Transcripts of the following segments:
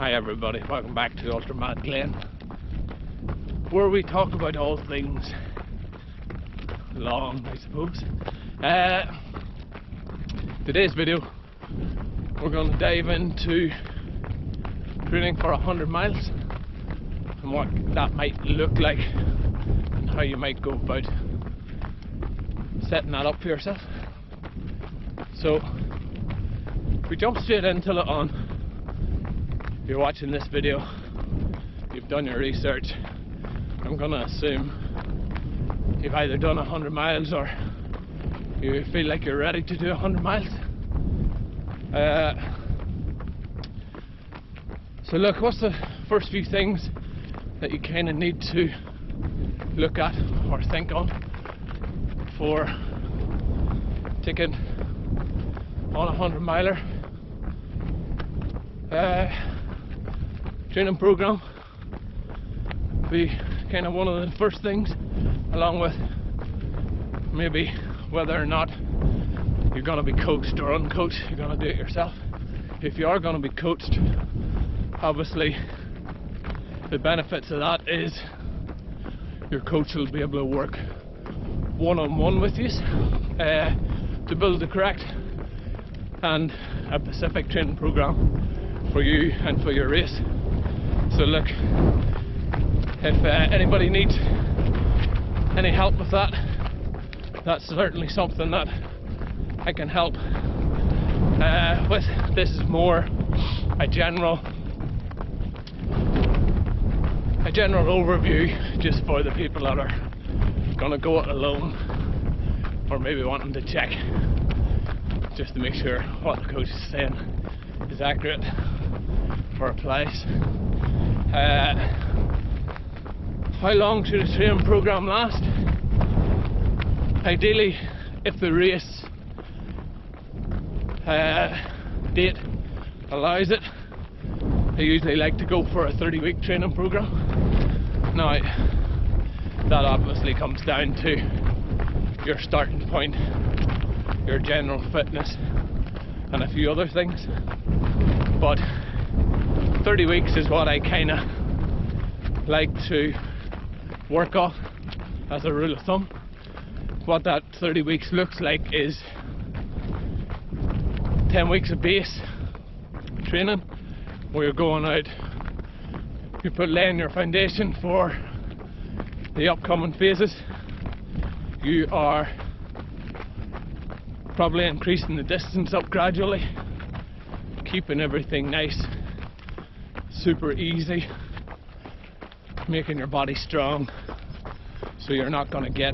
Hi everybody, welcome back to Ultra Mad Glen, where we talk about all things long, I suppose. Today's video, we're going to dive into training for 100 miles and what that might look like and how you might go about setting that up for yourself. So, if we jump straight into it on, if you're watching this video, you've done your research. I'm going to assume you've either done 100 miles or you feel like you're ready to do 100 miles. So look, what's the first few things that you kind of need to look at or think on for taking on a 100 miler? Training program be kind of one of the first things, along with maybe whether or not you're going to be coached or uncoached. You're going to do it yourself. If you are going to be coached, obviously the benefits of that is your coach will be able to work one-on-one with you to build the correct and a specific training program for you and for your race. So look, if anybody needs any help with that, that's certainly something that I can help with. This is more a general overview just for the people that are gonna go it alone or maybe wanting to check just to make sure what the coach is saying is accurate or applies. How long should a training program last? Ideally, if the race date allows it, I usually like to go for a 30-week training program. Now, that obviously comes down to your starting point, your general fitness, and a few other things. But 30 weeks is what I kind of like to work off as a rule of thumb. What that 30 weeks looks like is 10 weeks of base training, where you're going out, you're laying your foundation for the upcoming phases. You are probably increasing the distance up gradually, keeping everything nice, super easy, making your body strong so you're not going to get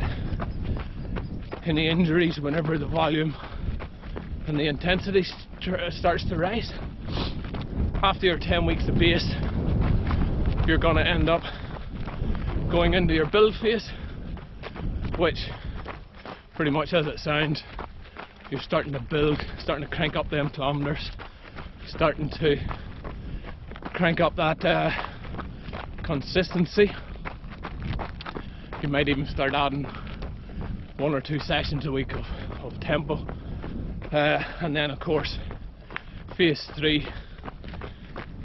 any injuries whenever the volume and the intensity starts to rise. After your 10 weeks of base, you're going to end up going into your build phase, which pretty much as it sounds, you're starting to build, starting to crank up them kilometers, starting to crank up that consistency. You might even start adding 1 or 2 sessions a week of tempo, and then of course phase 3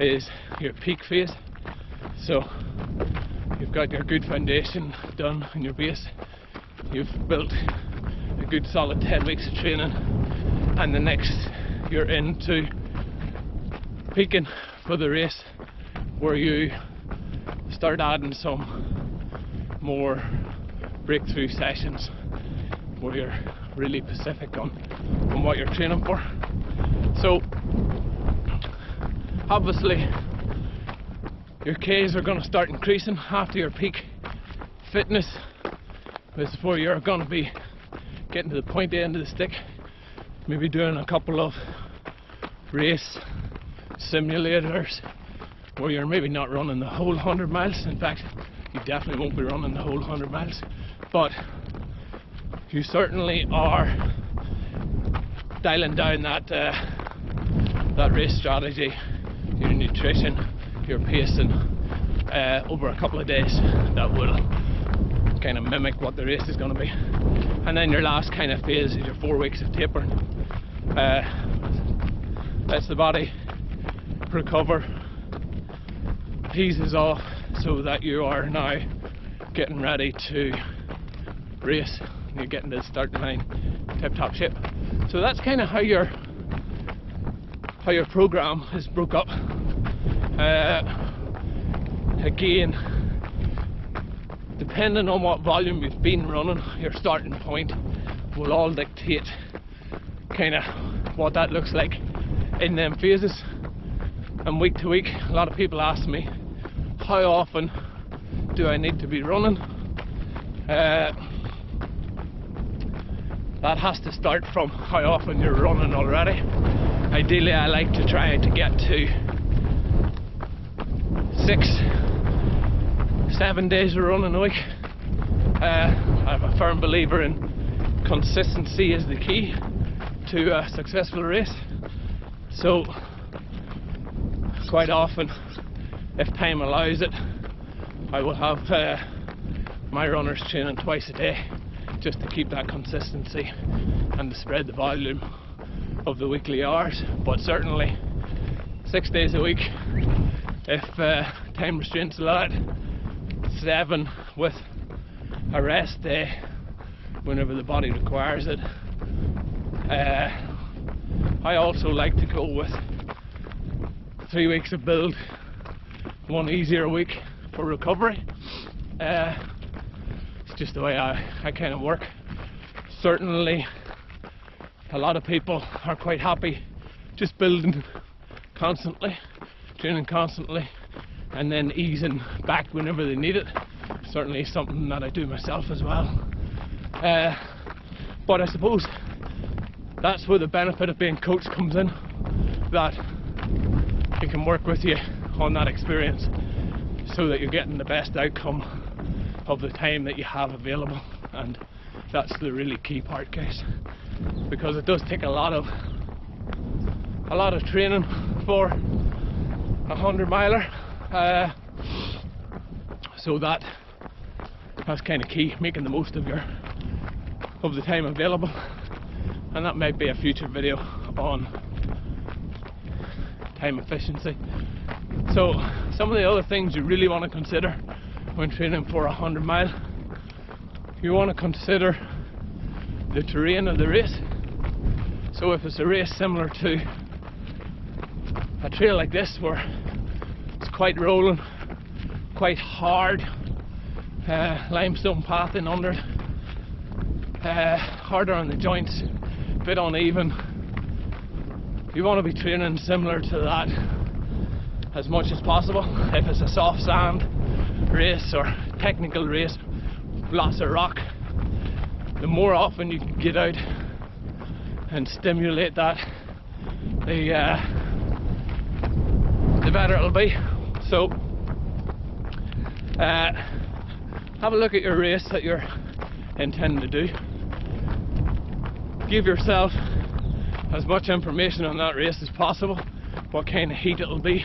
is your peak phase. So you've got your good foundation done in your base, you've built a good solid 10 weeks of training, and the next you're into peaking for the race, where you start adding some more breakthrough sessions where you're really specific on what you're training for. So obviously your Ks are going to start increasing after your peak fitness. This is where you're going to be getting to the pointy end of the stick, maybe doing a couple of race simulators where you're maybe not running the whole 100 miles. In fact, you definitely won't be running the whole 100 miles, but you certainly are dialing down that race strategy, your nutrition, your pacing over a couple of days. That will kind of mimic what the race is going to be. And then your last kind of phase is your 4 weeks of tapering. Lets the body recover eases off so that you are now getting ready to race. You're getting to the starting line tip-top shape. So that's kind of how your program is broke up. Again, depending on what volume you've been running, your starting point will all dictate kind of what that looks like in them phases. And week to week, a lot of people ask me, how often do I need to be running? That has to start from how often you're running already. Ideally, I like to try to get to 6-7 days of running a week. I'm a firm believer in consistency is the key to a successful race. So quite often, if time allows it, I will have my runners training twice a day, just to keep that consistency and to spread the volume of the weekly hours. But certainly 6 days a week, if time restraints allow it, 7 with a rest day whenever the body requires it. I also like to go with 3 weeks of build, 1 easier week for recovery. It's just the way I kind of work. Certainly a lot of people are quite happy just building constantly, training constantly, and then easing back whenever they need it. Certainly something that I do myself as well. But I suppose that's where the benefit of being coached comes in, that he can work with you on that experience so that you're getting the best outcome of the time that you have available. And that's the really key part, guys, because it does take a lot of training for a 100-miler. So that's kind of key, making the most of the time available. And that might be a future video on time efficiency. So some of the other things you really want to consider when training for a 100-mile, you want to consider the terrain of the race. So if it's a race similar to a trail like this, where it's quite rolling, quite hard, limestone pathing under, harder on the joints, a bit uneven, you want to be training similar to that as much as possible. If it's a soft sand race or technical race, lots of rock, the more often you can get out and stimulate that, the better it'll be. So have a look at your race that you're intending to do. Give yourself as much information on that race as possible, what kind of heat it'll be,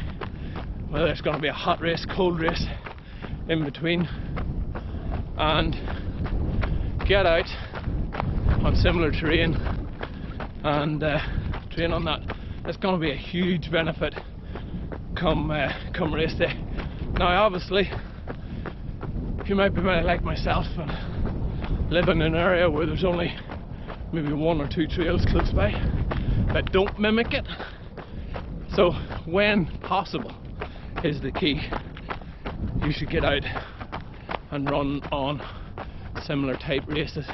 whether it's going to be a hot race, cold race, in between, and get out on similar terrain and train on that. It's going to be a huge benefit come race day. Now obviously you might be like myself and live in an area where there's only maybe 1 or 2 trails close by that don't mimic it. So when possible is the key. You should get out and run on similar type races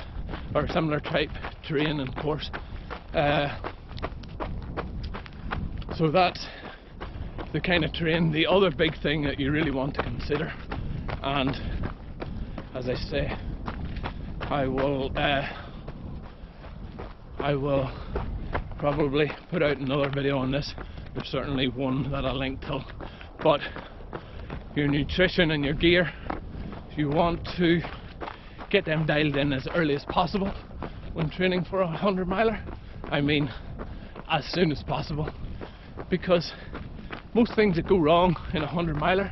or similar type terrain and course. So that's the kind of terrain. The other big thing that you really want to consider, and as I say, I will probably put out another video on this. There's certainly one that I'll link to. But your nutrition and your gear, you want to get them dialed in as early as possible when training for a 100-miler. I mean, as soon as possible, because most things that go wrong in a 100-miler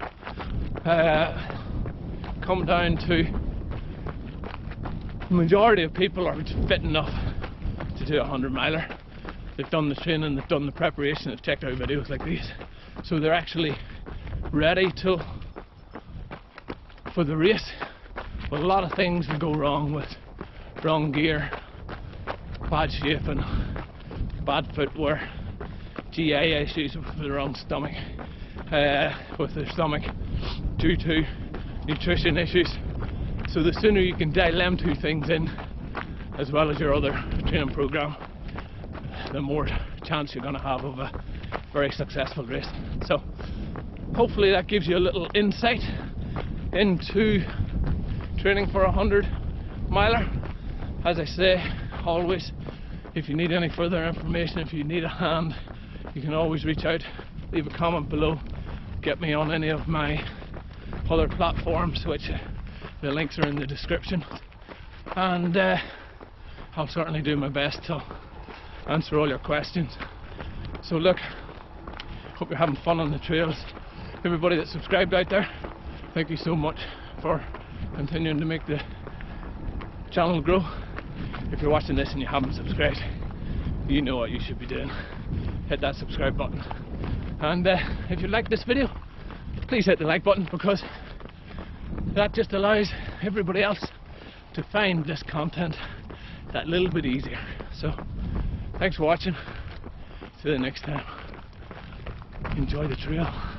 come down to the majority of people are fit enough to do a 100-miler. They've done the training, they've done the preparation, they've checked out videos like these, so they're actually ready for the race. But a lot of things will go wrong with wrong gear, bad shape and bad footwear, GI issues with the wrong stomach, with their stomach due to nutrition issues. So the sooner you can dial them two things in, as well as your other training program, the more chance you're going to have of a very successful race. So hopefully that gives you a little insight into training for a 100 miler. As I say, always, if you need any further information, if you need a hand, you can always reach out, leave a comment below, get me on any of my other platforms, which the links are in the description, and I'll certainly do my best to answer all your questions. So look, hope you're having fun on the trails. Everybody that's subscribed out there, thank you so much for continuing to make the channel grow. If you're watching this and you haven't subscribed, you know what you should be doing. Hit that subscribe button, and if you like this video, please hit the like button, because that just allows everybody else to find this content that little bit easier. So thanks for watching. See you next time. Enjoy the trail.